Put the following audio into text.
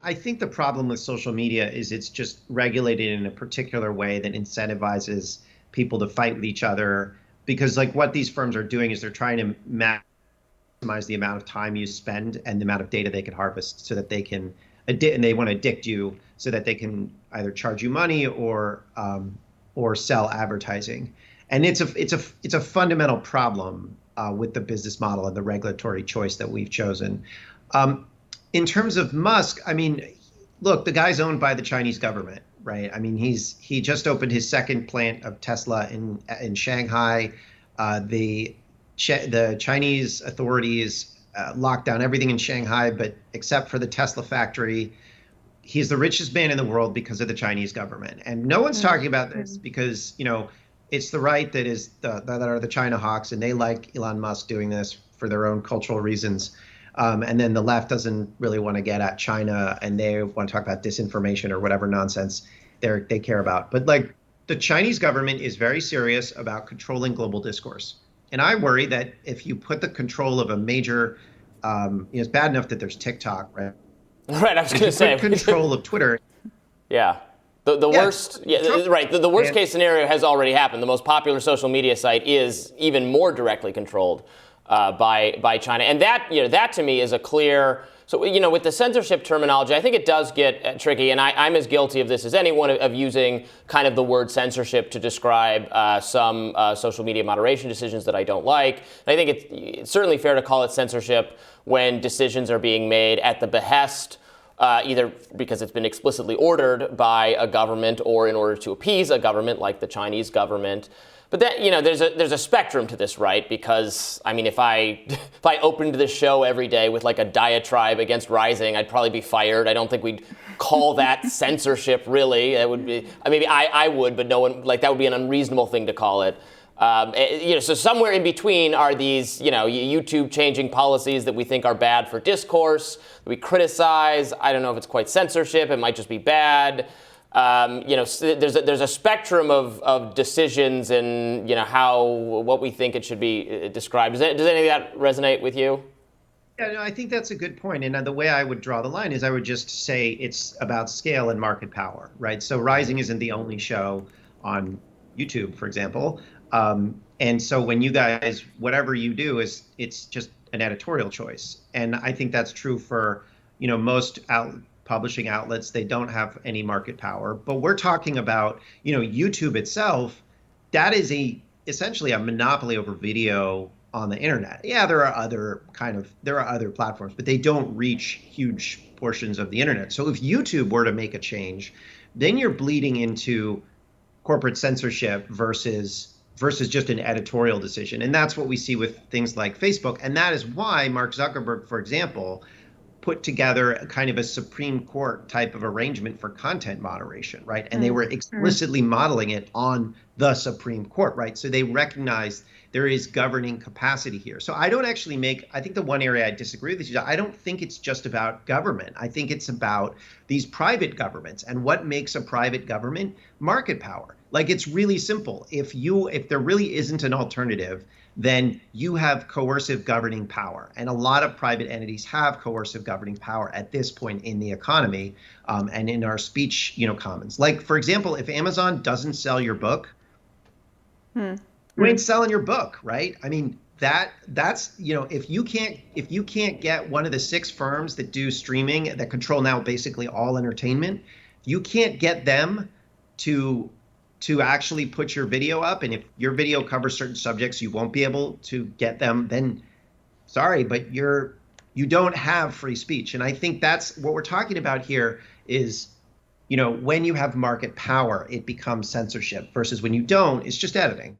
I think the problem with social media is it's just regulated in a particular way that incentivizes people to fight with each other because like what these firms are doing is they're trying to maximize the amount of time you spend and the amount of data they can harvest so that they can and they want to addict you so that they can either charge you money or sell advertising. And it's a fundamental problem with the business model and the regulatory choice that we've chosen. Um, in terms of Musk, I mean, look, the guy's owned by the Chinese government, right? I mean, he just opened his second plant of Tesla in Shanghai. The Chinese authorities locked down everything in Shanghai, but except for the Tesla factory. He's the richest man in the world because of the Chinese government, and no one's talking about this because it's the right that are the China hawks, and they like Elon Musk doing this for their own cultural reasons. And then the left doesn't really want to get at China, and they want to talk about disinformation or whatever nonsense they care about. But like the Chinese government is very serious about controlling global discourse. And I worry that if you put the control of a major, it's bad enough that there's TikTok, right? Right, I was going to say. Control of Twitter. Yeah. The worst, right. The worst case scenario has already happened. The most popular social media site is even more directly controlled by China, and that to me is a clear. So with the censorship terminology, I think it does get tricky, and I'm as guilty of this as anyone of using kind of the word censorship to describe some social media moderation decisions that I don't like. And I think it's certainly fair to call it censorship when decisions are being made at the behest. Either because it's been explicitly ordered by a government or in order to appease a government like the Chinese government. But then, there's a spectrum to this, right? Because, I mean, if I opened this show every day with like a diatribe against Rising, I'd probably be fired. I don't think we'd call that censorship, really. It would be, maybe I would, but no one, like that would be an unreasonable thing to call it. So somewhere in between are these, YouTube changing policies that we think are bad for discourse, that we criticize. I don't know if it's quite censorship. It might just be bad. There's a spectrum of decisions and, what we think it should be described. Does any of that resonate with you? Yeah, no, I think that's a good point. And the way I would draw the line is I would just say it's about scale and market power, right? So Rising isn't the only show on YouTube, for example. And so when you guys, whatever you do it's just an editorial choice. And I think that's true for, most publishing outlets. They don't have any market power, but we're talking about, YouTube itself, that is essentially a monopoly over video on the internet. Yeah, there are other platforms, but they don't reach huge portions of the internet. So if YouTube were to make a change, then you're bleeding into corporate censorship versus just an editorial decision. And that's what we see with things like Facebook. And that is why Mark Zuckerberg, for example, put together a kind of a Supreme Court type of arrangement for content moderation, right? And they were explicitly modeling it on the Supreme Court, right? So they recognized there is governing capacity here. So I don't actually I think the one area I disagree with you, I don't think it's just about government. I think it's about these private governments. And what makes a private government? Market power. Like, it's really simple. If there really isn't an alternative, then you have coercive governing power. And a lot of private entities have coercive governing power at this point in the economy and in our speech, commons. Like, for example, if Amazon doesn't sell your book, you ain't selling your book, right? I mean, that's if you can't get one of the 6 firms that do streaming that control now basically all entertainment, you can't get them to actually put your video up. And if your video covers certain subjects, you won't be able to get them, then sorry, but you don't have free speech. And I think that's what we're talking about here is, when you have market power, it becomes censorship versus when you don't, it's just editing.